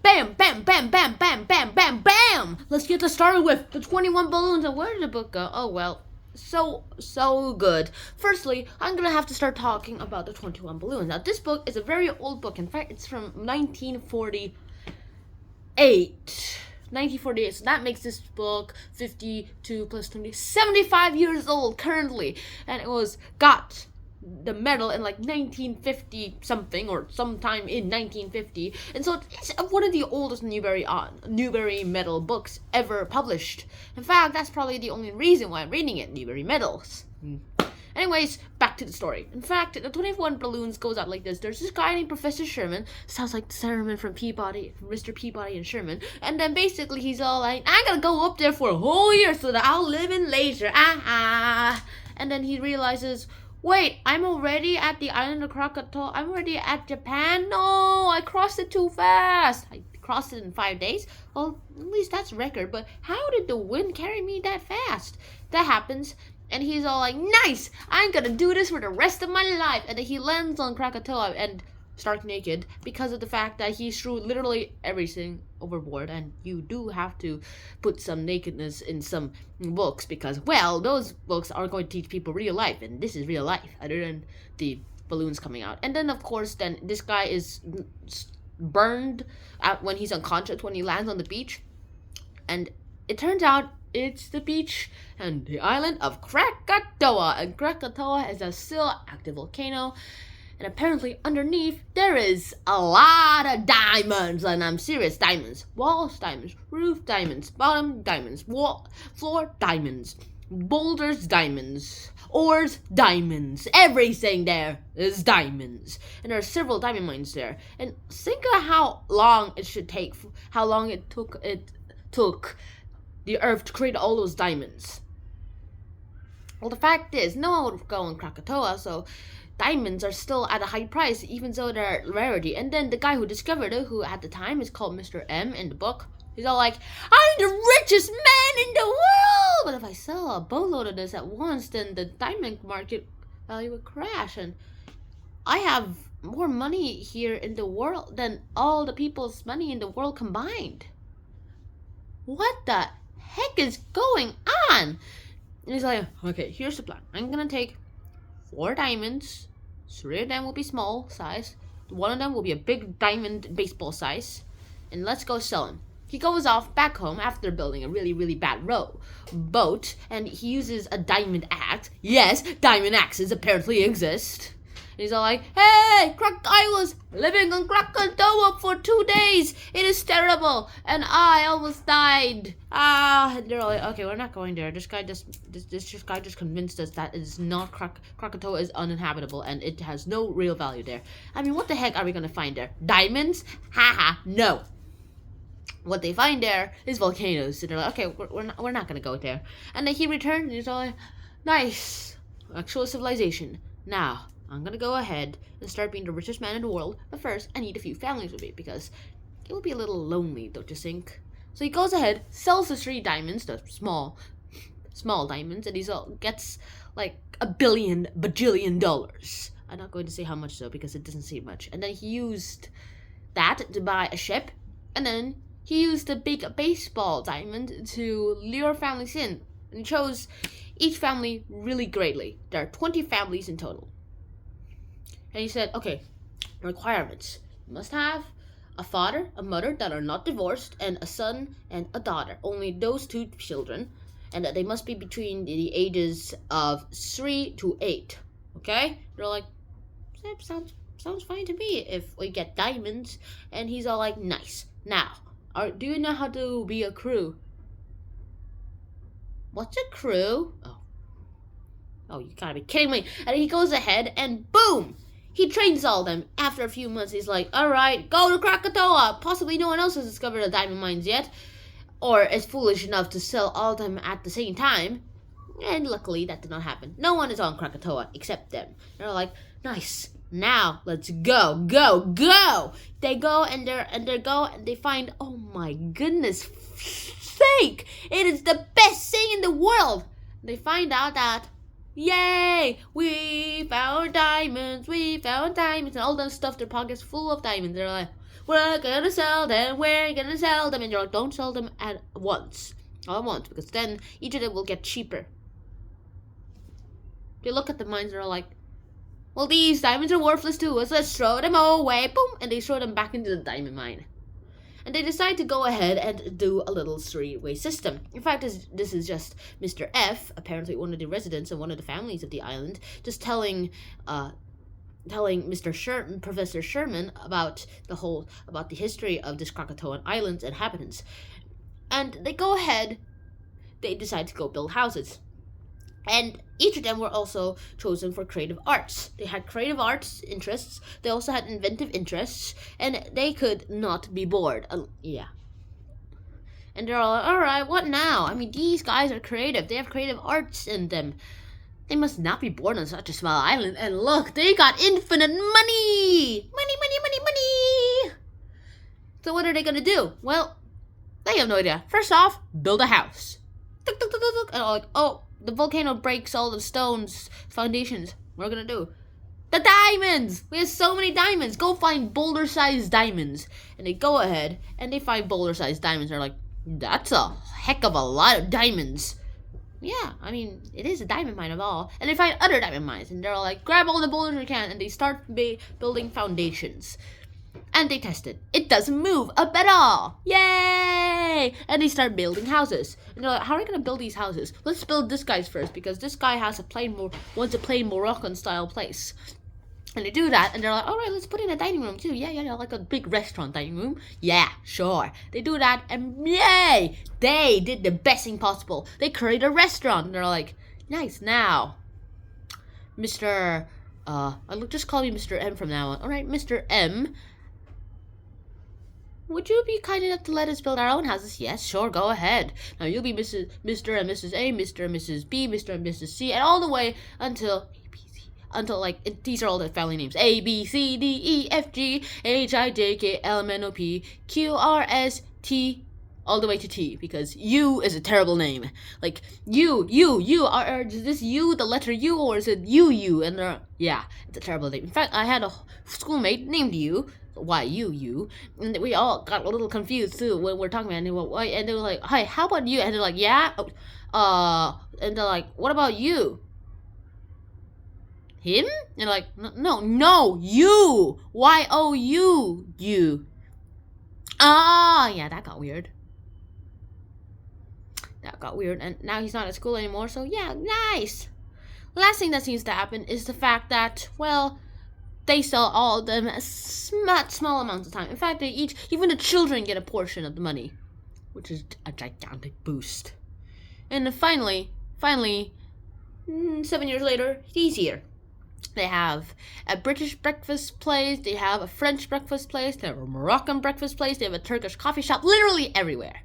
Bam, bam, bam, bam, bam, bam, bam, bam! Let's get this started with the 21 balloons. And where did the book go? Oh, well. So good. Firstly, I'm gonna have to start talking about the 21 balloons. Now, this book is a very old book. In fact, it's from 1948. 1948. So that makes this book 52 plus 20, 75 years old currently. And it was got the medal in like 1950 something or sometime in 1950, and so it's one of the oldest Newbery medal books ever published. In fact, that's probably the only reason why I'm reading it. Newbery medals. Anyways, back to the story. In fact, the 21 balloons goes out like this. There's this guy named Professor Sherman. Sounds like Sherman from Mr. Peabody and Sherman. And then basically he's all like, I'm gonna go up there for a whole year so that I'll live in leisure. And then he realizes, wait, I'm already at the island of Krakatoa. I'm already at Japan. No, I crossed it too fast. I crossed it in 5 days. Well, at least that's a record. But how did the wind carry me that fast? That happens. And he's all like, nice, I'm gonna do this for the rest of my life. And then he lands on Krakatoa and stark naked because of the fact that he threw literally everything overboard. And you do have to put some nakedness in some books because, well, those books are going to teach people real life, and this is real life other than the balloons coming out. And then of course then this guy is burned out when he's unconscious when he lands on the beach, and it turns out it's the beach and the island of Krakatoa, and Krakatoa is a still active volcano. And apparently underneath there is a lot of diamonds, and I'm serious, diamonds. Walls diamonds, roof diamonds, bottom diamonds, floor diamonds, boulders diamonds, ores diamonds. Everything there is diamonds. And there are several diamond mines there. And think of how long it took the earth to create all those diamonds. Well, the fact is, no one would go on Krakatoa, so diamonds are still at a high price, even though they're rarity. And then the guy who discovered it, who at the time is called Mr. M in the book, he's all like, I'm the richest man in the world! But if I sell a boatload of this at once, then the diamond market value would crash. And I have more money here in the world than all the people's money in the world combined. What the heck is going on? And he's like, okay, here's the plan. I'm gonna take 4 diamonds. 3 of them will be small size. 1 of them will be a big diamond baseball size. And let's go sell them. He goes off back home after building a really, really bad boat. And he uses a diamond axe. Yes, diamond axes apparently exist. And he's all like, hey, I was living on Krakatoa for 2 days. It is terrible. And I almost died. And they're all like, okay, we're not going there. This guy just convinced us that it is not Krakatoa is uninhabitable and it has no real value there. I mean, what the heck are we going to find there? Diamonds? Haha, no. What they find there is volcanoes. So they're like, okay, we're not going to go there. And then he returned and he's all like, nice. Actual civilization. Now, I'm gonna go ahead and start being the richest man in the world, but first I need a few families with me because it would be a little lonely, don't you think? So he goes ahead, sells the 3 diamonds, the small diamonds, and he gets like $1 bajillion dollars. I'm not going to say how much though because it doesn't say much. And then he used that to buy a ship, and then he used the big baseball diamond to lure families in, and he chose each family really greatly. There are 20 families in total. And he said, okay, requirements. You must have a father, a mother that are not divorced, and a son and a daughter. Only those 2 children. And that they must be between the ages of 3 to 8. Okay? They're like, that sounds fine to me if we get diamonds. And he's all like, nice. Now, do you know how to be a crew? What's a crew? Oh, you gotta be kidding me. And he goes ahead and boom! He trains all of them. After a few months, he's like, alright, go to Krakatoa. Possibly no one else has discovered the diamond mines yet, or is foolish enough to sell all of them at the same time. And luckily, that did not happen. No one is on Krakatoa except them. They're like, nice. Now, let's go. They go and they find, oh my goodness sake, it is the best thing in the world. They find out that, yay, we found diamonds, and all those stuff, their pockets full of diamonds. They're like, we're gonna sell them, we're gonna sell them. And you're like, don't sell them at once. All at once, because then each of them will get cheaper. They look at the mines and they're like, well, these diamonds are worthless to us, let's throw them away. Boom! And they throw them back into the diamond mine. And they decide to go ahead and do a little three-way system. In fact, this is just Mr. F, apparently one of the residents of one of the families of the island, just telling Professor Sherman about the history of this Krakatoan island's inhabitants. And they go ahead, they decide to go build houses. And each of them were also chosen for creative arts. They had creative arts interests, they also had inventive interests, and they could not be bored. Yeah. And they're all like, alright, what now? I mean, these guys are creative, they have creative arts in them. They must not be born on such a small island. And look, they got infinite money! Money, money, money, money! So what are they gonna do? Well, they have no idea. First off, build a house. And they're like, oh, the volcano breaks all the stones, foundations. What are we gonna do? The diamonds! We have so many diamonds! Go find boulder-sized diamonds. And they go ahead, and they find boulder-sized diamonds. They're like, that's a heck of a lot of diamonds. Yeah, I mean, it is a diamond mine of all. And they find other diamond mines, and they're all like, grab all the boulders you can, and they start building foundations. And they test it. It doesn't move up at all. Yay! And they start building houses. And they're like, how are we going to build these houses? Let's build this guy's first, because this guy wants a plain Moroccan-style place. And they do that, and they're like, all right, let's put in a dining room too. Yeah, like a big restaurant dining room. Yeah, sure. They do that, and yay! They did the best thing possible. They created a restaurant, and they're like, nice. Now, Mr. I'll just call you Mr. M from now on. All right, Mr. M, would you be kind enough to let us build our own houses? Yes, sure, go ahead. Now you'll be Mr. and Mrs. A, Mr. and Mrs. B, Mr. and Mrs. C, and all the way until these are all the family names. A, B, C, D, E, F, G, H, I, J, K, L, M, N, O, P, Q, R, S, T, all the way to T, because U is a terrible name. Like, you, is this U, the letter U, or is it U? And yeah, it's a terrible name. In fact, I had a schoolmate named U, Y-U, and we all got a little confused too when we're talking about it, and they were like, hey, how about you? And they're like, yeah, and they're like, what about you? Him? And like, no, you, Y-O-U, you. Ah, yeah, that got weird. And now he's not at school anymore, so yeah, nice. Last thing that seems to happen is the fact that, well, they sell all of them at small amounts of time. In fact, even the children get a portion of the money, which is a gigantic boost. And then finally, 7 years later, he's here. They have a British breakfast place, they have a French breakfast place, they have a Moroccan breakfast place, they have a Turkish coffee shop, literally everywhere.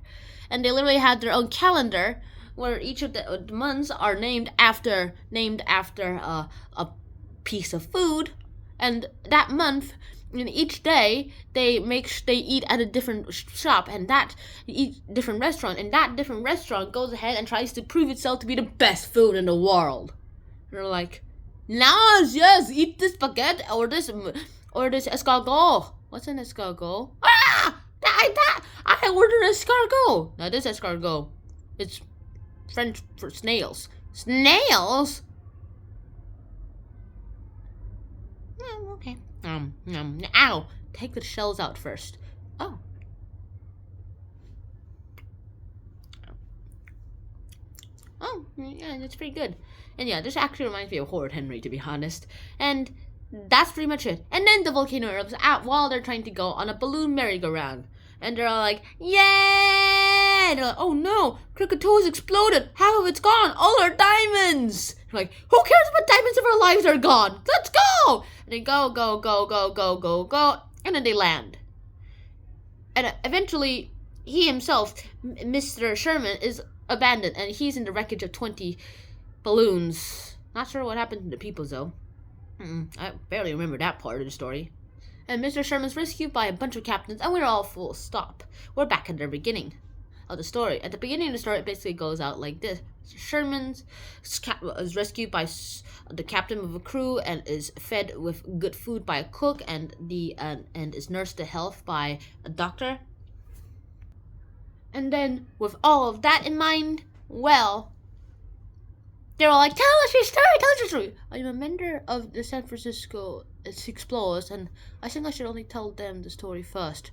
And they literally had their own calendar where each of the months are named after a piece of food. And that month, and each day, they eat at a different shop, and different restaurant, and that different restaurant goes ahead and tries to prove itself to be the best food in the world. And they're like, yes, eat this baguette or this escargot. What's an escargot? I ordered escargot. Now this escargot, it's French for snails. Snails? Okay. Ow! Take the shells out first. Oh. Oh, yeah, that's pretty good. And yeah, this actually reminds me of Horrid Henry, to be honest. And that's pretty much it. And then the volcano erupts out while they're trying to go on a balloon merry-go-round. And they're all like, yay! And they're like, oh no, Krakatoa's exploded. Half of it's gone. All our diamonds. They're like, who cares what diamonds if our lives are gone? Let's go! And they go. And then they land. And eventually, he himself, Mr. Sherman, is abandoned. And he's in the wreckage of 20 balloons. Not sure what happened to the people, though. I barely remember that part of the story. And Mr. Sherman's rescued by a bunch of captains, and we're all full stop. We're back at the beginning of the story. At the beginning of the story, it basically goes out like this. Sherman is rescued by the captain of a crew and is fed with good food by a cook and is nursed to health by a doctor. And then, with all of that in mind, well, they're all like, "Tell us your story, tell us your story." I'm a member of the San Francisco Explorers, and I think I should only tell them the story first.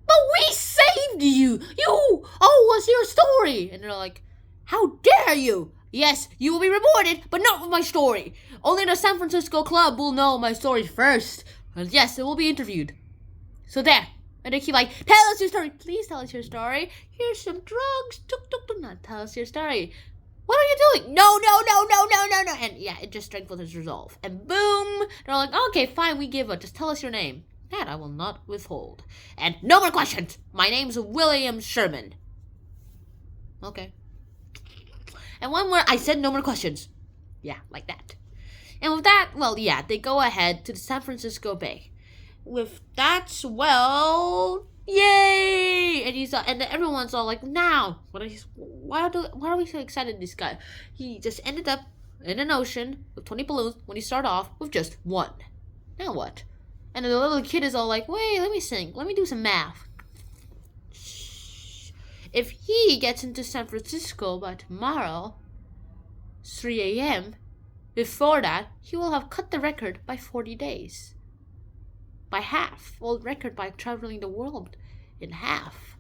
But we saved you! You owe us your story! And they're like, "How dare you! Yes, you will be rewarded, but not with my story. Only the San Francisco Club will know my story first. And yes, it will be interviewed." So there. And they keep like, "Tell us your story. Please tell us your story. Here's some drugs. Not tell us your story. What are you doing? No. And yeah, it just strengthens his resolve. And boom, they're like, "Okay, fine, we give it. Just tell us your name." That I will not withhold. And no more questions. My name's William Sherman. Okay. And one more, I said no more questions. Yeah, like that. And with that, well, yeah, they go ahead to the San Francisco Bay. With that, well, yay! And everyone's all like, "Now, why are we so excited? This guy, he just ended up in an ocean with 20 balloons when he started off with just one. Now what?" And the little kid is all like, "Wait, let me think. Let me do some math. If he gets into San Francisco by tomorrow, 3 a.m., before that, he will have cut the record by 40 days. By half. Well, record by traveling the world in half.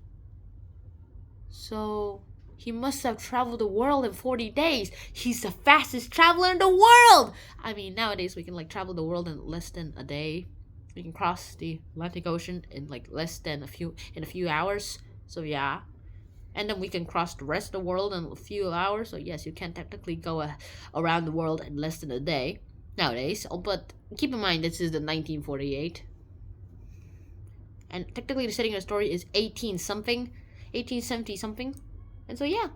So, he must have traveled the world in 40 days. He's the fastest traveler in the world! I mean, nowadays we can travel the world in less than a day. We can cross the Atlantic Ocean in less than a few hours. So yeah. And then we can cross the rest of the world in a few hours. So yes, you can technically go around the world in less than a day nowadays. But keep in mind, this is the 1948. And technically the setting of the story is 1870 something. And so yeah,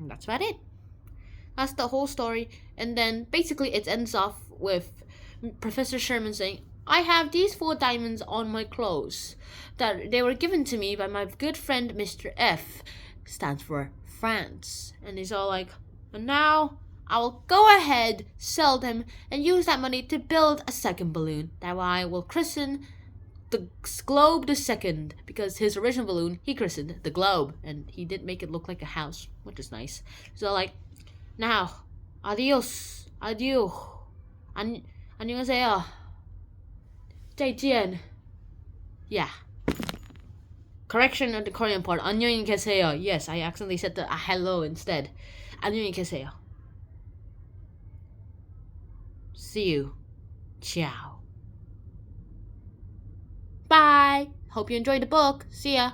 that's about it. That's the whole story. And then basically it ends off with Professor Sherman saying, "I have these 4 diamonds on my clothes that they were given to me by my good friend Mr. F. Stands for France." And he's all like, "And now I will go ahead, sell them, and use that money to build a second balloon that I will christen the Globe the Second, because his original balloon he christened the Globe, and he did make it look like a house, which is nice." So like, "Now, adios, adieu, 안녕하세요, 再见." Yeah. Correction of the Korean part. 안녕히 계세요. Yes, I accidentally said the hello instead. 안녕히 계세요. See you. Ciao. Bye. Hope you enjoyed the book. See ya.